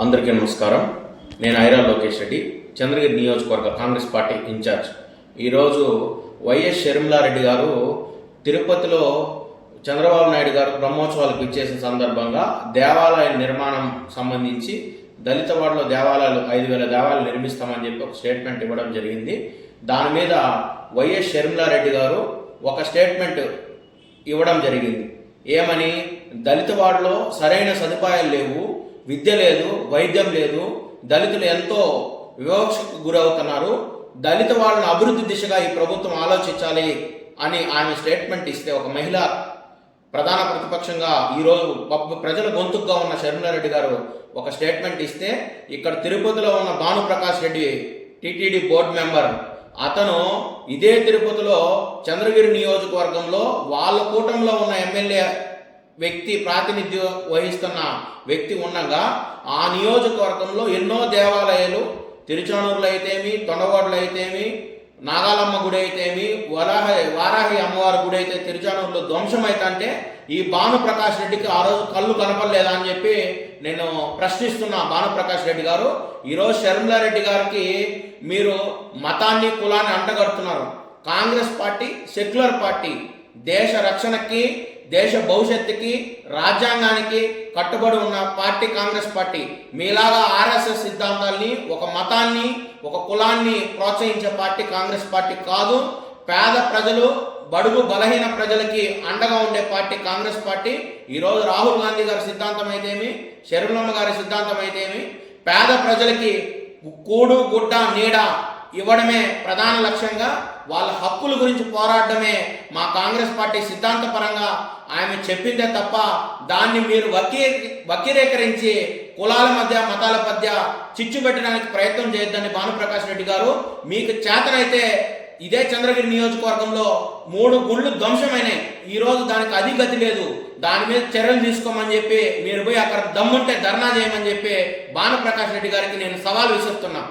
అందరికీ నమస్కారం. నేను ఐరా లోకేష్ రెడ్డి, చంద్రగిరి నియోజకవర్గ కాంగ్రెస్ పార్టీ ఇన్ఛార్జ్. ఈరోజు వైఎస్ షర్మిలారెడ్డి గారు తిరుపతిలో చంద్రబాబు నాయుడు గారు బ్రహ్మోత్సవాలకు ఇచ్చేసిన సందర్భంగా దేవాలయ నిర్మాణం సంబంధించి దళిత వాడలో దేవాలయాలు 5,000 దేవాలయాలు నిర్మిస్తామని చెప్పి ఒక స్టేట్మెంట్ ఇవ్వడం జరిగింది. దాని మీద వైఎస్ షర్మిలారెడ్డి గారు ఒక స్టేట్మెంట్ ఇవ్వడం జరిగింది. ఏమని? దళిత వాడలో సరైన సదుపాయాలు లేవు, విద్య లేదు, వైద్యం లేదు, దళితులు ఎంతో వివక్షకు గురవుతున్నారు, దళిత వాళ్ళని అభివృద్ధి దిశగా ఈ ప్రభుత్వం ఆలోచించాలి అని ఆమె స్టేట్మెంట్ ఇస్తే, ఒక మహిళ ప్రధాన ప్రతిపక్షంగా ఈరోజు ప్రజల గొంతుకుగా ఉన్న షర్మిలారెడ్డి గారు ఒక స్టేట్మెంట్ ఇస్తే, ఇక్కడ తిరుపతిలో ఉన్న Bhanuprakash Reddy TTD board member, అతను ఇదే తిరుపతిలో చంద్రగిరి నియోజకవర్గంలో వాళ్ళ కూటమిలో ఉన్న ఎమ్మెల్యే వ్యక్తి ప్రాతినిధ్యం వహిస్తున్న వ్యక్తి ఉండగా ఆ నియోజకవర్గంలో ఎన్నో దేవాలయాలు, తిరుచానూరులో అయితేమి, తొండవాడలో అయితేమి, నాగాలమ్మ గుడి అయితేమి, వారాహి అమ్మవారి గుడి అయితే తిరుచానూరులో ధ్వంసమైతే ఈ భానుప్రకాష్ రెడ్డికి ఆ రోజు కళ్ళు కనపడలేదా అని చెప్పి నేను ప్రశ్నిస్తున్నా. భానుప్రకాష్ రెడ్డి గారు, ఈరోజు షర్మిలారెడ్డి గారికి మీరు మతాన్ని కులాన్ని అంటగడుతున్నారు. కాంగ్రెస్ పార్టీ సెక్యులర్ పార్టీ, దేశ రక్షణకి, దేశ భవిష్యత్తుకి, రాజ్యాంగానికి కట్టుబడి ఉన్న పార్టీ కాంగ్రెస్ పార్టీ. మీలాగా ఆర్ఎస్ఎస్ సిద్ధాంతాల్ని, ఒక మతాన్ని, ఒక కులాన్ని ప్రోత్సహించే పార్టీ కాంగ్రెస్ పార్టీ కాదు. పేద ప్రజలు, బడుగు బలహీన ప్రజలకి అండగా ఉండే పార్టీ కాంగ్రెస్ పార్టీ. ఈరోజు రాహుల్ గాంధీ గారి సిద్ధాంతం అయితేమి, షర్మిలమ్మ గారి సిద్ధాంతం అయితేమి, పేద ప్రజలకి కూడు గుడ్డ నీడ ఇవ్వడమే ప్రధాన లక్ష్యంగా, వాళ్ళ హక్కుల గురించి పోరాడమే మా కాంగ్రెస్ పార్టీ సిద్ధాంతపరంగా ఆమె చెప్పిందే తప్ప దాన్ని మీరు వక్రీకరించి కులాల మధ్య, మతాల మధ్య చిచ్చు పెట్టడానికి ప్రయత్నం చేయొద్దని భానుప్రకాష్ రెడ్డి గారు. మీకు చేతనైతే ఇదే చంద్రగిరి నియోజకవర్గంలో 3 గుళ్ళు ధ్వంసమైనాయి. ఈరోజు దానికి అధిగతి లేదు, దాని మీద చర్యలు తీసుకోమని చెప్పి మీరు పోయి అక్కడ దమ్ముంటే ధర్నా చేయమని చెప్పి భానుప్రకాష్ రెడ్డి గారికి నేను సవాల్ విసురుతున్నా.